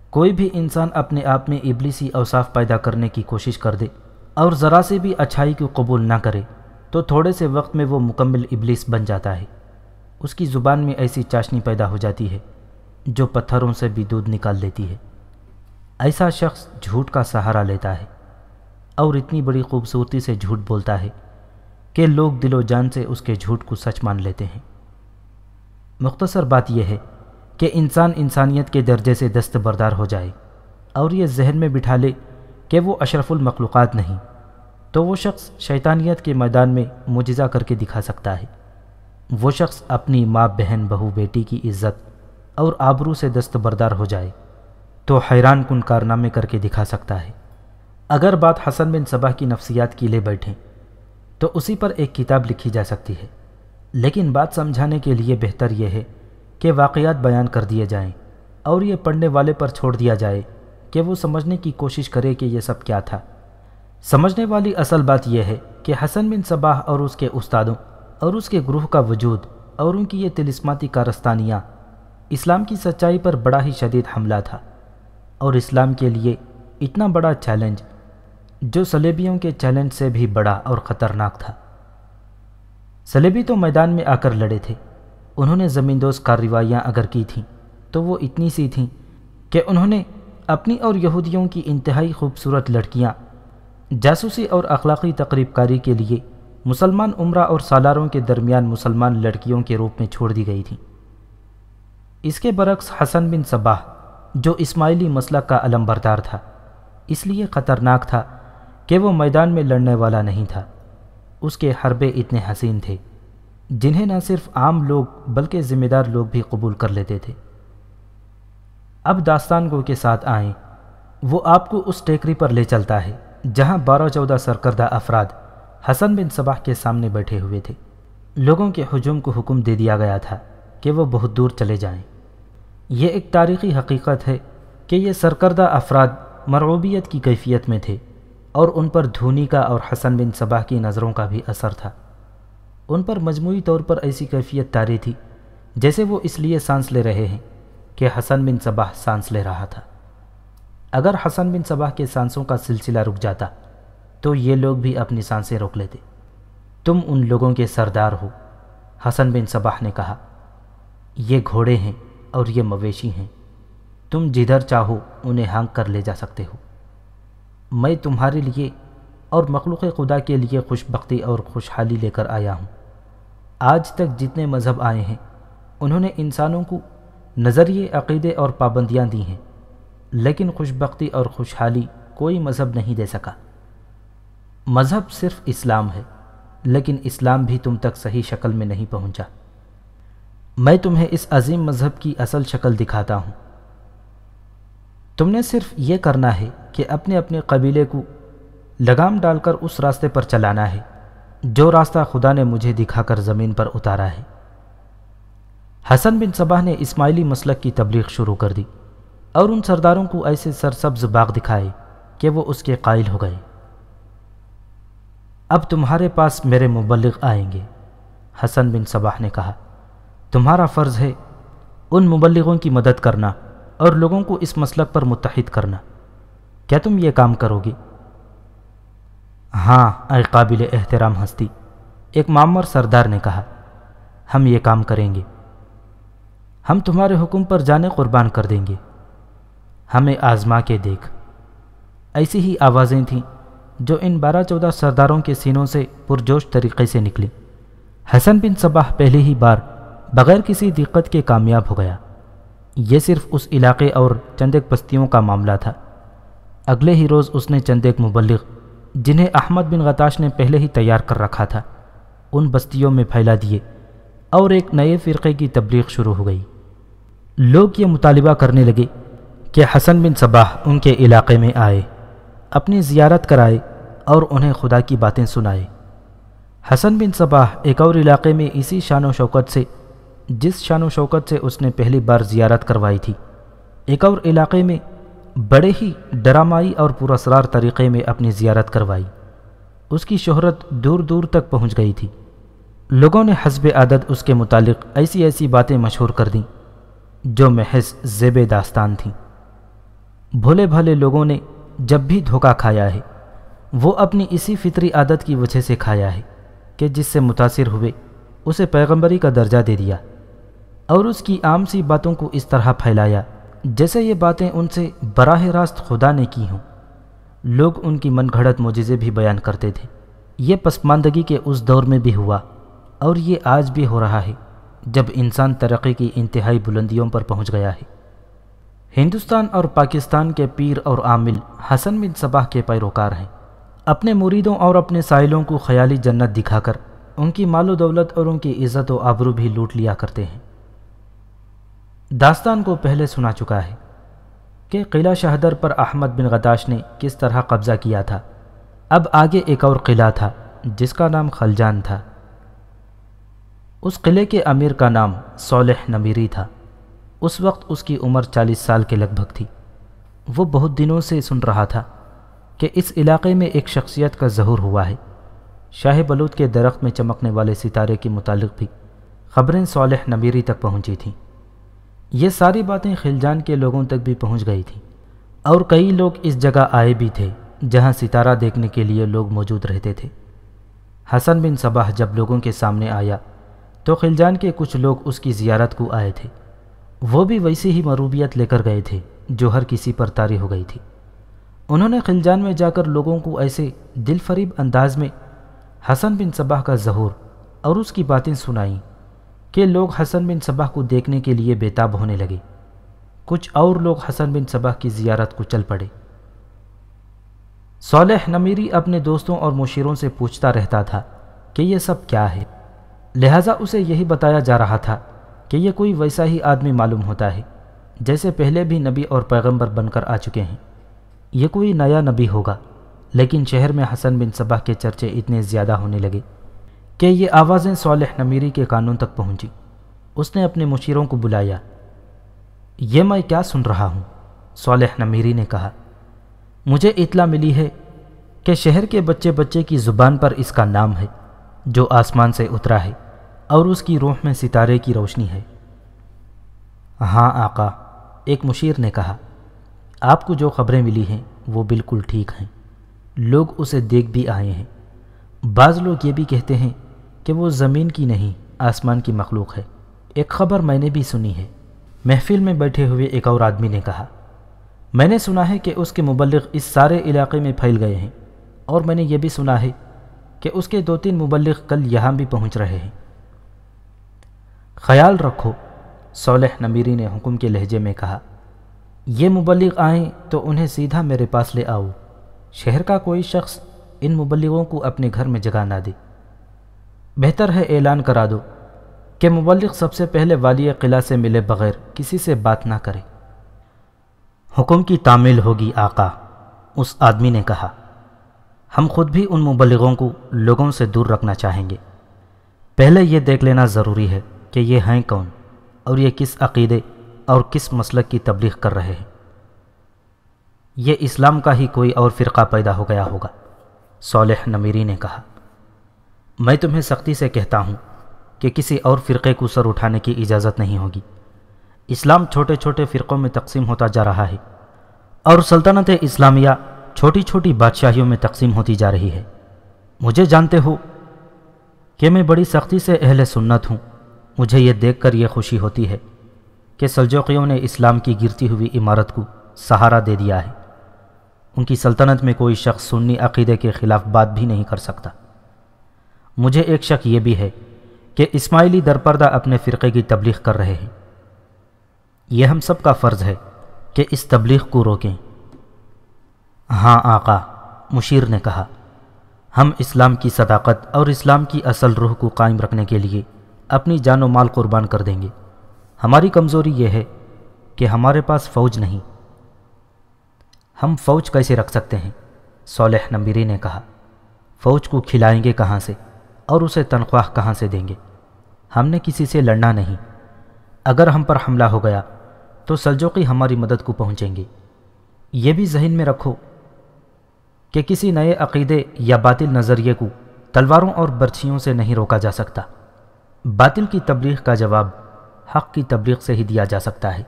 کوئی بھی انسان اپنے آپ میں ابلیسی اوصاف پیدا کرنے کی کوشش کر دے اور ذرا سے بھی اچھائی کو قبول نہ کرے تو تھوڑے سے وقت میں وہ مکمل ابلیس بن جاتا ہے۔ اس کی زبان میں ایسی چاشنی پیدا ہو جاتی ہے جو پتھروں سے بھی دودھ نکال دیتی ہے۔ ایسا شخص جھوٹ کا سہارا لیتا ہے اور اتنی بڑی خوبصورتی سے جھوٹ بولتا ہے کہ لوگ دل و جان سے اس کے جھوٹ کو سچ مان لیتے ہیں۔ مختصر بات یہ ہے کہ انسان انسانیت کے درجے سے دستبردار ہو جائے اور یہ ذہن میں بٹھا لے کہ وہ اشرف المخلوقات نہیں، تو وہ شخص شیطانیت کے میدان میں معجزہ کر کے دکھا سکتا ہے۔ وہ شخص اپنی ماں، بہن، بہو، بیٹی کی عزت اور آبرو سے دستبردار ہو جائے تو حیران کن کارنامے کر کے دکھا سکتا ہے۔ اگر بات حسن بن صباح کی نفسیات کی لے بیٹھیں تو اسی پر ایک کتاب لکھی جا سکتی ہے، لیکن بات سمجھانے کے لیے بہتر یہ ہے کہ واقعات بیان کر دیے جائیں اور یہ پڑھنے والے پر چھوڑ دیا جائے کہ وہ سمجھنے کی کوشش کرے کہ یہ سب کیا تھا۔ سمجھنے والی اصل بات یہ ہے کہ حسن بن صباح اور اس کے استادوں اور اس کے گروہ کا وجود اور ان کی یہ طلسماتی کارستانیاں اسلام کی سچائی پر بڑا ہی شدید حملہ تھا، اور اسلام کے لیے اتنا بڑا چیلنج جو صلیبیوں کے چیلنج سے بھی بڑا اور خطرناک تھا۔ صلیبی تو میدان میں آ کر لڑے تھے، انہوں نے زمیندوز کارروائیاں اگر کی تھیں تو وہ اتنی سی تھیں کہ انہوں نے اپنی اور یہودیوں کی انتہائی خوبصورت لڑکیاں جاسوسی اور اخلاقی تقریب کاری کے لیے مسلمان عمرہ اور سالاروں کے درمیان مسلمان لڑکیوں کے روپ میں چھوڑ دی گئی تھیں۔ اس کے برعکس حسن بن صباح جو اسماعیلی مسلک کا علمبردار تھا، اس لیے خطرناک تھا کہ وہ میدان میں لڑنے والا نہیں تھا۔ اس کے حربے اتنے حسین تھے جنہیں نہ صرف عام لوگ بلکہ ذمہ دار لوگ بھی قبول کر لیتے تھے۔ اب داستان گو کے ساتھ آئیں، وہ آپ کو اس ٹیکری پر لے چلتا ہے جہاں 12-14 سرکردہ افراد حسن بن صباح کے سامنے بیٹھے ہوئے تھے۔ لوگوں کے ہجوم کو حکم دے دیا گیا تھا کہ وہ بہت دور چلے جائیں۔ یہ ایک تاریخی حقیقت ہے کہ یہ سرکردہ افراد مرعوبیت کی کیفیت میں تھے اور ان پر دھونی کا اور حسن بن صباح کی نظروں کا بھی اثر تھا۔ ان پر مجموعی طور پر ایسی کیفیت طاری تھی جیسے وہ اس لیے سانس لے رہے ہیں کہ حسن بن صباح سانس لے رہا تھا۔ اگر حسن بن صباح کے سانسوں کا سلسلہ رک جاتا تو یہ لوگ بھی اپنی سانسیں روک لیتے۔ تم ان لوگوں کے سردار ہو، حسن بن صباح نے کہا۔ یہ گھوڑے ہیں اور یہ مویشی ہیں، تم جدھر چاہو انہیں ہانک کر لے جا سکتے ہو۔ میں تمہارے لیے اور مخلوق خدا کے لیے خوش بختی اور خوشحالی لے کر آیا ہوں۔ آج تک جتنے مذہب آئے ہیں انہوں نے انسانوں کو نظریے، عقیدے اور پابندیاں دی ہیں، لیکن خوش بختی اور خوشحالی کوئی مذہب نہیں دے سکا۔ مذہب صرف اسلام ہے، لیکن اسلام بھی تم تک صحیح شکل میں نہیں پہنچا۔ میں تمہیں اس عظیم مذہب کی اصل شکل دکھاتا ہوں۔ تم نے صرف یہ کرنا ہے کہ اپنے اپنے قبیلے کو لگام ڈال کر اس راستے پر چلانا ہے جو راستہ خدا نے مجھے دکھا کر زمین پر اتارا ہے۔ حسن بن صباح نے اسماعیلی مسلک کی تبلیغ شروع کر دی اور ان سرداروں کو ایسے سرسبز باغ دکھائے کہ وہ اس کے قائل ہو گئے۔ اب تمہارے پاس میرے مبلغ آئیں گے، حسن بن صباح نے کہا۔ تمہارا فرض ہے ان مبلغوں کی مدد کرنا اور لوگوں کو اس مسلک پر متحد کرنا۔ کیا تم یہ کام کرو گے؟ ہاں اے قابل احترام ہستی، ایک معمر سردار نے کہا، ہم یہ کام کریں گے۔ ہم تمہارے حکم پر جانیں قربان کر دیں گے، ہمیں آزما کے دیکھ۔ ایسی ہی آوازیں تھیں جو ان 12-14 سرداروں کے سینوں سے پرجوش طریقے سے نکلی۔ حسن بن صباح پہلی ہی بار بغیر کسی دقت کے کامیاب ہو گیا۔ یہ صرف اس علاقے اور چند ایک بستیوں کا معاملہ تھا۔ اگلے ہی روز اس نے چند ایک مبلغ جنہیں احمد بن غطاش نے پہلے ہی تیار کر رکھا تھا ان بستیوں میں پھیلا دیے اور ایک نئے فرقے کی تبلیغ شروع ہو گئی۔ لوگ یہ مطالبہ کرنے لگے کہ حسن بن صباح ان کے علاقے میں آئے، اپنی زیارت کرائے اور انہیں خدا کی باتیں سنائے۔ حسن بن صباح ایک اور علاقے میں اسی شان و شوکت سے جس شان و شوکت سے اس نے پہلی بار زیارت کروائی تھی، ایک اور علاقے میں بڑے ہی ڈرامائی اور پراسرار طریقے میں اپنی زیارت کروائی۔ اس کی شہرت دور دور تک پہنچ گئی تھی۔ لوگوں نے حسب عادت اس کے متعلق ایسی ایسی باتیں مشہور کر دیں جو محض زیب داستان تھیں۔ بھولے بھالے لوگوں نے جب بھی دھوکہ کھایا ہے وہ اپنی اسی فطری عادت کی وجہ سے کھایا ہے کہ جس سے متاثر ہوئے اسے پیغمبری کا درجہ دے دیا اور اس کی عام سی باتوں کو اس طرح پھیلایا جیسے یہ باتیں ان سے براہ راست خدا نے کی ہوں۔ لوگ ان کی من گھڑت معجزے بھی بیان کرتے تھے۔ یہ پسماندگی کے اس دور میں بھی ہوا اور یہ آج بھی ہو رہا ہے جب انسان ترقی کی انتہائی بلندیوں پر پہنچ گیا ہے۔ ہندوستان اور پاکستان کے پیر اور عامل حسن بن صباح کے پیروکار ہیں۔ اپنے مریدوں اور اپنے سائلوں کو خیالی جنت دکھا کر ان کی مال و دولت اور ان کی عزت و آبرو بھی لوٹ لیا کرتے ہیں۔ داستان کو پہلے سنا چکا ہے کہ قلعہ شہدر پر احمد بن غداش نے کس طرح قبضہ کیا تھا۔ اب آگے ایک اور قلعہ تھا جس کا نام خلجان تھا۔ اس قلعے کے امیر کا نام صالح نمیری تھا۔ اس وقت اس کی عمر 40 سال کے لگ بھگ تھی۔ وہ بہت دنوں سے سن رہا تھا کہ اس علاقے میں ایک شخصیت کا ظہور ہوا ہے۔ شاہ بلوط کے درخت میں چمکنے والے ستارے کے متعلق بھی خبریں صالح نمیری تک پہنچی تھیں۔ یہ ساری باتیں خلجان کے لوگوں تک بھی پہنچ گئی تھیں اور کئی لوگ اس جگہ آئے بھی تھے جہاں ستارہ دیکھنے کے لیے لوگ موجود رہتے تھے۔ حسن بن صباح جب لوگوں کے سامنے آیا تو خلجان کے کچھ لوگ اس کی زیارت کو آئے تھے۔ وہ بھی ویسی ہی مروبیت لے کر گئے تھے جو ہر کسی پر طاری ہو گئی تھی۔ انہوں نے خلجان میں جا کر لوگوں کو ایسے دل فریب انداز میں حسن بن صباح کا ظہور اور اس کی باتیں سنائیں کہ لوگ حسن بن صباح کو دیکھنے کے لیے بے تاب ہونے لگے۔ کچھ اور لوگ حسن بن صباح کی زیارت کو چل پڑے۔ صالح نمیری اپنے دوستوں اور مشیروں سے پوچھتا رہتا تھا کہ یہ سب کیا ہے، لہٰذا اسے یہی بتایا جا رہا تھا کہ یہ کوئی ویسا ہی آدمی معلوم ہوتا ہے جیسے پہلے بھی نبی اور پیغمبر بن کر آ چکے ہیں۔ یہ کوئی نیا نبی ہوگا۔ لیکن شہر میں حسن بن صباح کے چرچے اتنے زیادہ ہونے لگے کہ یہ آوازیں صالح نمیری کے کانوں تک پہنچی۔ اس نے اپنے مشیروں کو بلایا۔ یہ میں کیا سن رہا ہوں؟ صالح نمیری نے کہا، مجھے اطلاع ملی ہے کہ شہر کے بچے بچے کی زبان پر اس کا نام ہے جو آسمان سے اترا ہے اور اس کی روح میں ستارے کی روشنی ہے۔ ہاں آقا، ایک مشیر نے کہا، آپ کو جو خبریں ملی ہیں وہ بالکل ٹھیک ہیں۔ لوگ اسے دیکھ بھی آئے ہیں۔ بعض لوگ یہ بھی کہتے ہیں کہ وہ زمین کی نہیں آسمان کی مخلوق ہے۔ ایک خبر میں نے بھی سنی ہے۔ محفل میں بیٹھے ہوئے ایک اور آدمی نے کہا، میں نے سنا ہے کہ اس کے مبلغ اس سارے علاقے میں پھیل گئے ہیں، اور میں نے یہ بھی سنا ہے کہ اس کے 2-3 مبلغ کل یہاں بھی پہنچ رہے ہیں۔ خیال رکھو، صالح نمیری نے حکم کے لہجے میں کہا، یہ مبلغ آئیں تو انہیں سیدھا میرے پاس لے آؤ۔ شہر کا کوئی شخص ان مبلغوں کو اپنے گھر میں جگہ نہ دے۔ بہتر ہے اعلان کرا دو کہ مبلغ سب سے پہلے والی قلعہ سے ملے بغیر کسی سے بات نہ کرے۔ حکم کی تعمیل ہوگی آقا، اس آدمی نے کہا۔ ہم خود بھی ان مبلغوں کو لوگوں سے دور رکھنا چاہیں گے۔ پہلے یہ دیکھ لینا ضروری ہے کہ یہ ہیں کون اور یہ کس عقیدے اور کس مسلک کی تبلیغ کر رہے ہیں۔ یہ اسلام کا ہی کوئی اور فرقہ پیدا ہو گیا ہوگا، صالح نمیری نے کہا۔ میں تمہیں سختی سے کہتا ہوں کہ کسی اور فرقے کو سر اٹھانے کی اجازت نہیں ہوگی۔ اسلام چھوٹے چھوٹے فرقوں میں تقسیم ہوتا جا رہا ہے اور سلطنت اسلامیہ چھوٹی چھوٹی بادشاہیوں میں تقسیم ہوتی جا رہی ہے۔ مجھے جانتے ہو کہ میں بڑی سختی سے اہل سنت ہوں۔ مجھے یہ دیکھ کر یہ خوشی ہوتی ہے کہ سلجوقیوں نے اسلام کی گرتی ہوئی عمارت کو سہارا دے دیا ہے۔ ان کی سلطنت میں کوئی شخص سنی عقیدے کے خلاف بات بھی نہیں کر سکتا۔ مجھے ایک شک یہ بھی ہے کہ اسماعیلی درپردہ اپنے فرقے کی تبلیغ کر رہے ہیں۔ یہ ہم سب کا فرض ہے کہ اس تبلیغ کو روکیں۔ ہاں آقا، مشیر نے کہا، ہم اسلام کی صداقت اور اسلام کی اصل روح کو قائم رکھنے کے لیے اپنی جان و مال قربان کر دیں گے۔ ہماری کمزوری یہ ہے کہ ہمارے پاس فوج نہیں۔ ہم فوج کیسے رکھ سکتے ہیں؟ صالح نمیری نے کہا، فوج کو کھلائیں گے کہاں سے اور اسے تنخواہ کہاں سے دیں گے؟ ہم نے کسی سے لڑنا نہیں اگر ہم پر حملہ ہو گیا تو سلجوقی ہماری مدد کو پہنچیں گے۔ یہ بھی ذہن میں رکھو کہ کسی نئے عقیدے یا باطل نظریے کو تلواروں اور برچھیوں سے نہیں روکا جا سکتا۔ باطل کی تبلیغ کا جواب حق کی تبلیغ سے ہی دیا جا سکتا ہے۔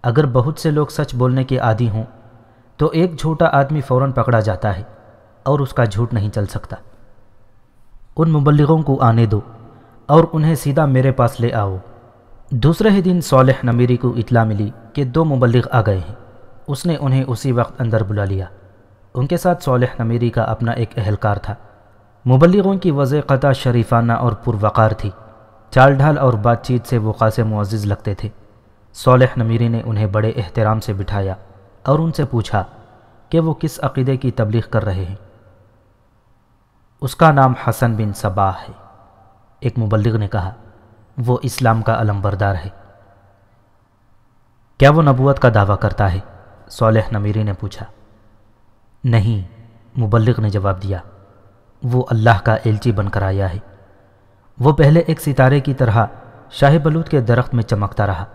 اگر بہت سے لوگ سچ بولنے کے عادی ہوں تو ایک جھوٹا آدمی فوراً پکڑا جاتا ہے اور اس کا جھوٹ نہیں چل سکتا۔ ان مبلغوں کو آنے دو اور انہیں سیدھا میرے پاس لے آؤ۔ دوسرے ہی دن صالح نمیری کو اطلاع ملی کہ 2 مبلغ آ گئے ہیں۔ اس نے انہیں اسی وقت اندر بلا لیا۔ ان کے ساتھ صالح نمیری کا اپنا ایک اہلکار تھا۔ مبلغوں کی وضع قطع شریفانہ اور پروقار تھی۔ چال ڈھال اور بات چیت سے وہ خاصے معزز لگتے تھے۔ صالح نمیری نے انہیں بڑے احترام سے بٹھایا اور ان سے پوچھا کہ وہ کس عقیدے کی تبلیغ کر رہے ہیں۔ اس کا نام حسن بن صباح ہے، ایک مبلغ نے کہا۔ وہ اسلام کا علم بردار ہے۔ کیا وہ نبوت کا دعویٰ کرتا ہے؟ صالح نمیری نے پوچھا۔ نہیں، مبلغ نے جواب دیا، وہ اللہ کا ایلچی بن کر آیا ہے۔ وہ پہلے ایک ستارے کی طرح شاہ بلوط کے درخت میں چمکتا رہا،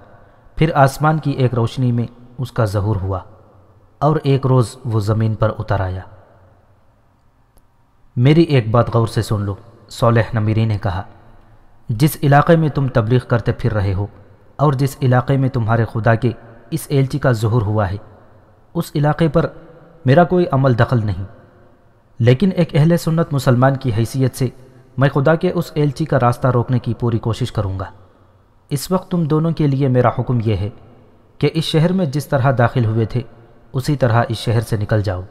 پھر آسمان کی ایک روشنی میں اس کا ظہور ہوا اور ایک روز وہ زمین پر اتر آیا۔ میری ایک بات غور سے سن لو، صالح نمیری نے کہا۔ جس علاقے میں تم تبلیغ کرتے پھر رہے ہو اور جس علاقے میں تمہارے خدا کے اس ایلچی کا ظہور ہوا ہے، اس علاقے پر میرا کوئی عمل دخل نہیں، لیکن ایک اہل سنت مسلمان کی حیثیت سے میں خدا کے اس ایلچی کا راستہ روکنے کی پوری کوشش کروں گا۔ اس وقت تم دونوں کے لیے میرا حکم یہ ہے کہ اس شہر میں جس طرح داخل ہوئے تھے اسی طرح اس شہر سے نکل جاؤ۔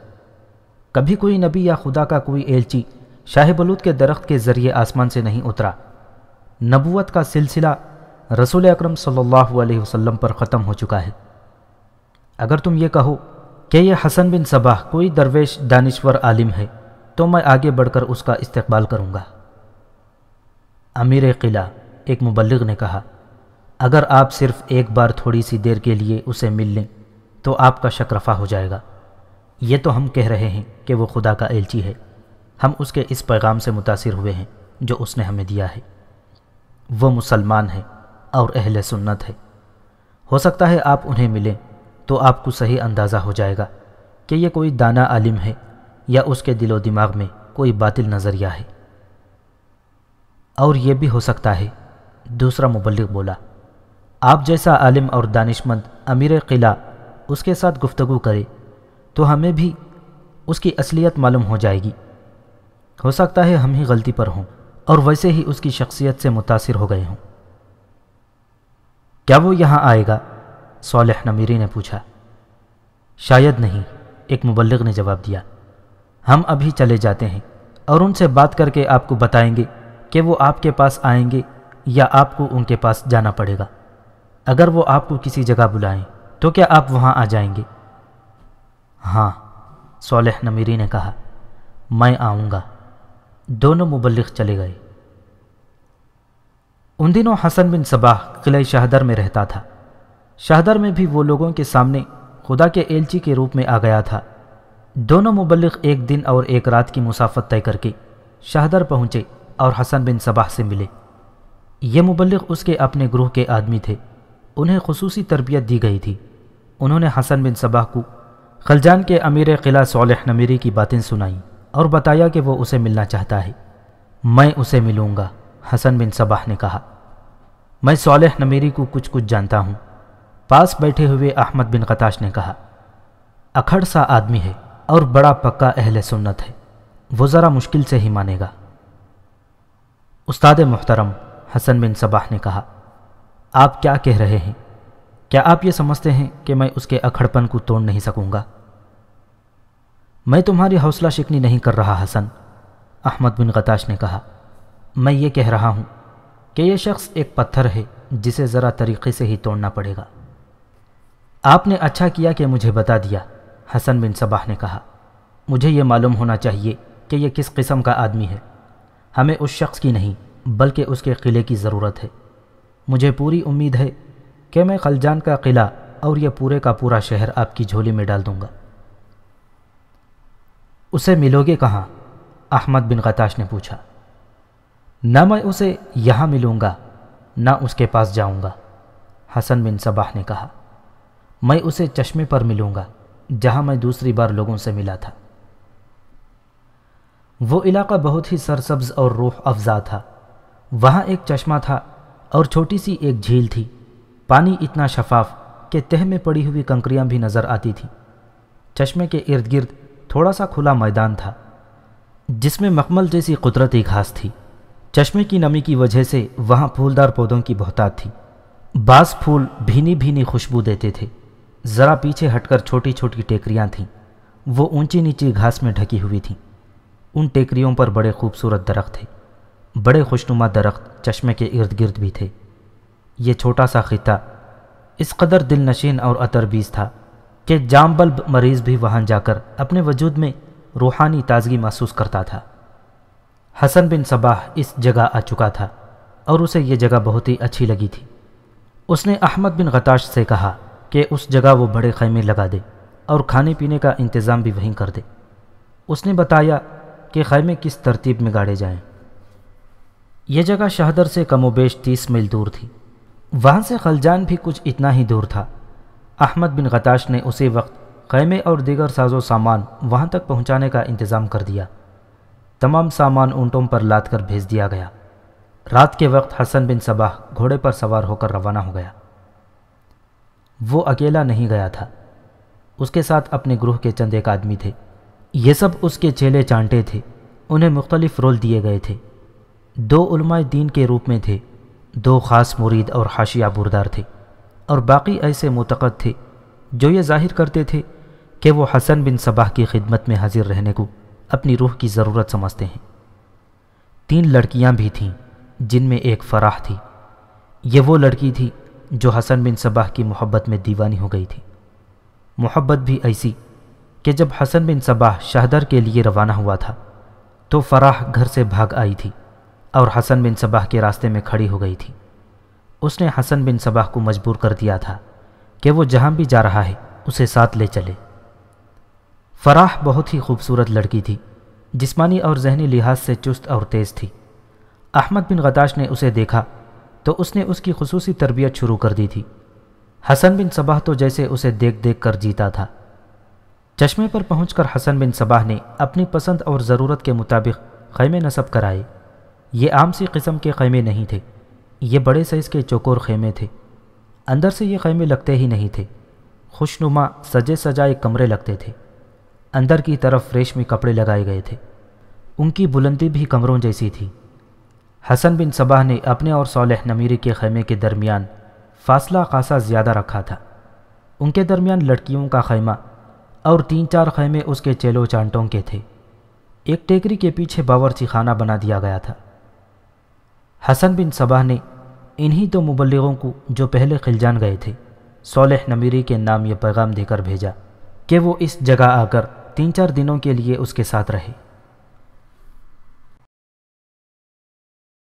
کبھی کوئی نبی یا خدا کا کوئی ایلچی شاہ بلوط کے درخت کے ذریعے آسمان سے نہیں اترا۔ نبوت کا سلسلہ رسول اکرم صلی اللہ علیہ وسلم پر ختم ہو چکا ہے۔ اگر تم یہ کہو کہ یہ حسن بن صباح کوئی درویش دانشور عالم ہے تو میں آگے بڑھ کر اس کا استقبال کروں گا۔ امیر قلعہ، ایک مبلغ نے کہا، اگر آپ صرف ایک بار تھوڑی سی دیر کے لیے اسے مل لیں تو آپ کا شک رفع ہو جائے گا۔ یہ تو ہم کہہ رہے ہیں کہ وہ خدا کا ایلچی ہے، ہم اس کے اس پیغام سے متاثر ہوئے ہیں جو اس نے ہمیں دیا ہے۔ وہ مسلمان ہے اور اہل سنت ہے۔ ہو سکتا ہے آپ انہیں ملیں تو آپ کو صحیح اندازہ ہو جائے گا کہ یہ کوئی دانا عالم ہے یا اس کے دل و دماغ میں کوئی باطل نظریہ ہے۔ اور یہ بھی ہو سکتا ہے، دوسرا مبلغ بولا، آپ جیسا عالم اور دانشمند امیر قلعہ اس کے ساتھ گفتگو کرے تو ہمیں بھی اس کی اصلیت معلوم ہو جائے گی۔ ہو سکتا ہے ہم ہی غلطی پر ہوں اور ویسے ہی اس کی شخصیت سے متاثر ہو گئے ہوں۔ کیا وہ یہاں آئے گا؟ صالح نمیری نے پوچھا۔ شاید نہیں، ایک مبلغ نے جواب دیا، ہم ابھی چلے جاتے ہیں اور ان سے بات کر کے آپ کو بتائیں گے کہ وہ آپ کے پاس آئیں گے یا آپ کو ان کے پاس جانا پڑے گا۔ اگر وہ آپ کو کسی جگہ بلائیں تو کیا آپ وہاں آ جائیں گے؟ ہاں، صالح نمیری نے کہا، میں آؤں گا۔ دونوں مبلغ چلے گئے۔ ان دنوں حسن بن صباح قلعہ شاہدر میں رہتا تھا۔ شاہدر میں بھی وہ لوگوں کے سامنے خدا کے ایلچی کے روپ میں آ گیا تھا۔ دونوں مبلغ ایک دن اور ایک رات کی مسافت طے کر کے شاہدر پہنچے اور حسن بن صباح سے ملے۔ یہ مبلغ اس کے اپنے گروہ کے آدمی تھے، انہیں خصوصی تربیت دی گئی تھی۔ انہوں نے حسن بن صباح کو خلجان کے امیر قلعہ صالح نمیری کی باتیں سنائیں اور بتایا کہ وہ اسے ملنا چاہتا ہے۔ میں اسے ملوں گا، حسن بن صباح نے کہا۔ میں صالح نمیری کو کچھ جانتا ہوں، پاس بیٹھے ہوئے احمد بن قتاش نے کہا۔ اکھڑ سا آدمی ہے اور بڑا پکا اہل سنت ہے، وہ ذرا مشکل سے ہی مانے گا۔ استاد محترم، حسن بن صباح نے کہا، آپ کیا کہہ رہے ہیں؟ کیا آپ یہ سمجھتے ہیں کہ میں اس کے اکھڑپن کو توڑ نہیں سکوں گا؟ میں تمہاری حوصلہ شکنی نہیں کر رہا حسن، احمد بن قتاش نے کہا۔ میں یہ کہہ رہا ہوں کہ یہ شخص ایک پتھر ہے جسے ذرا طریقے سے ہی توڑنا پڑے گا۔ آپ نے اچھا کیا کہ مجھے بتا دیا، حسن بن صباح نے کہا۔ مجھے یہ معلوم ہونا چاہیے کہ یہ کس قسم کا آدمی ہے۔ ہمیں اس شخص کی نہیں بلکہ اس کے قلعے کی ضرورت ہے۔ مجھے پوری امید ہے کہ میں خلجان کا قلعہ اور یہ پورے کا پورا شہر آپ کی جھولی میں ڈال دوں گا۔ اسے ملو گے کہاں؟ احمد بن قتاش نے پوچھا۔ نہ میں اسے یہاں ملوں گا نہ اس کے پاس جاؤں گا، حسن بن صباح نے کہا، میں اسے چشمے پر ملوں گا جہاں میں دوسری بار لوگوں سے ملا تھا۔ وہ علاقہ بہت ہی سرسبز اور روح افزا تھا۔ وہاں ایک چشمہ تھا اور چھوٹی سی ایک جھیل تھی۔ پانی اتنا شفاف کہ تہہ میں پڑی ہوئی کنکریاں بھی نظر آتی تھیں۔ چشمے کے ارد گرد تھوڑا سا کھلا میدان تھا جس میں مخمل جیسی قدرتی گھاس تھی۔ چشمے کی نمی کی وجہ سے وہاں پھولدار پودوں کی بہتات تھی۔ بعض پھول بھینی بھینی خوشبو دیتے تھے۔ ذرا پیچھے ہٹ کر چھوٹی چھوٹی ٹیکریاں تھیں، وہ اونچی نیچی گھاس میں ڈھکی ہوئی تھیں۔ ان ٹیکریوں پر بڑے خوبصورت درخت تھے۔ بڑے خوشنما درخت چشمے کے ارد گرد بھی تھے۔ یہ چھوٹا سا خطہ اس قدر دل نشین اور عطربیز تھا کہ جام بلب مریض بھی وہاں جا کر اپنے وجود میں روحانی تازگی محسوس کرتا تھا۔ حسن بن صباح اس جگہ آ چکا تھا اور اسے یہ جگہ بہت ہی اچھی لگی تھی۔ اس نے احمد بن غطاش سے کہا کہ اس جگہ وہ بڑے خیمے لگا دے اور کھانے پینے کا انتظام بھی وہیں کر دے۔ اس نے بتایا کہ خیمے کس ترتیب میں گاڑے جائیں۔ یہ جگہ شہدر سے کم و بیش 30 میل دور تھی۔ وہاں سے خلجان بھی کچھ اتنا ہی دور تھا۔ احمد بن غطاش نے اسی وقت خیمے اور دیگر ساز و سامان وہاں تک پہنچانے کا انتظام کر دیا۔ تمام سامان اونٹوں پر لاد کر بھیج دیا گیا۔ رات کے وقت حسن بن صباح گھوڑے پر سوار ہو کر روانہ ہو گیا۔ وہ اکیلا نہیں گیا تھا، اس کے ساتھ اپنے گروہ کے چند ایک آدمی تھے۔ یہ سب اس کے چیلے چانٹے تھے۔ انہیں مختلف رول دیے گئے تھے۔ 2 علماء دین کے روپ میں تھے، 2 خاص مرید اور حاشیہ بردار تھے، اور باقی ایسے معتقد تھے جو یہ ظاہر کرتے تھے کہ وہ حسن بن صباح کی خدمت میں حاضر رہنے کو اپنی روح کی ضرورت سمجھتے ہیں۔ 3 لڑکیاں بھی تھیں جن میں ایک فراح تھی۔ یہ وہ لڑکی تھی جو حسن بن صباح کی محبت میں دیوانی ہو گئی تھی۔ محبت بھی ایسی کہ جب حسن بن صباح شہدر کے لیے روانہ ہوا تھا تو فراح گھر سے بھاگ آئی تھی اور حسن بن صباح کے راستے میں کھڑی ہو گئی تھی۔ اس نے حسن بن صباح کو مجبور کر دیا تھا کہ وہ جہاں بھی جا رہا ہے اسے ساتھ لے چلے۔ فراح بہت ہی خوبصورت لڑکی تھی، جسمانی اور ذہنی لحاظ سے چست اور تیز تھی۔ احمد بن غطاش نے اسے دیکھا تو اس نے اس کی خصوصی تربیت شروع کر دی تھی۔ حسن بن صباح تو جیسے اسے دیکھ دیکھ کر جیتا تھا۔ چشمے پر پہنچ کر حسن بن صباح نے اپنی پسند اور ضرورت کے مطابق خیمے نصب کرائے۔ یہ عام سی قسم کے خیمے نہیں تھے، یہ بڑے سائز کے چوکور خیمے تھے۔ اندر سے یہ خیمے لگتے ہی نہیں تھے، خوشنما سجے سجائے کمرے لگتے تھے۔ اندر کی طرف ریشمی کپڑے لگائے گئے تھے، ان کی بلندی بھی کمروں جیسی تھی۔ حسن بن صباح نے اپنے اور صالح نمیری کے خیمے کے درمیان فاصلہ خاصا زیادہ رکھا تھا۔ ان کے درمیان لڑکیوں کا خیمہ اور 3-4 خیمے اس کے چیلو چانٹوں کے تھے۔ ایک ٹیکری کے پیچھے باورچی خانہ بنا دیا گیا تھا۔ حسن بن صباح نے انہی 2 مبلغوں کو جو پہلے خلجان گئے تھے صالح نمیری کے نام یہ پیغام دے کر بھیجا کہ وہ اس جگہ آ کر 3-4 دنوں کے لیے اس کے ساتھ رہے۔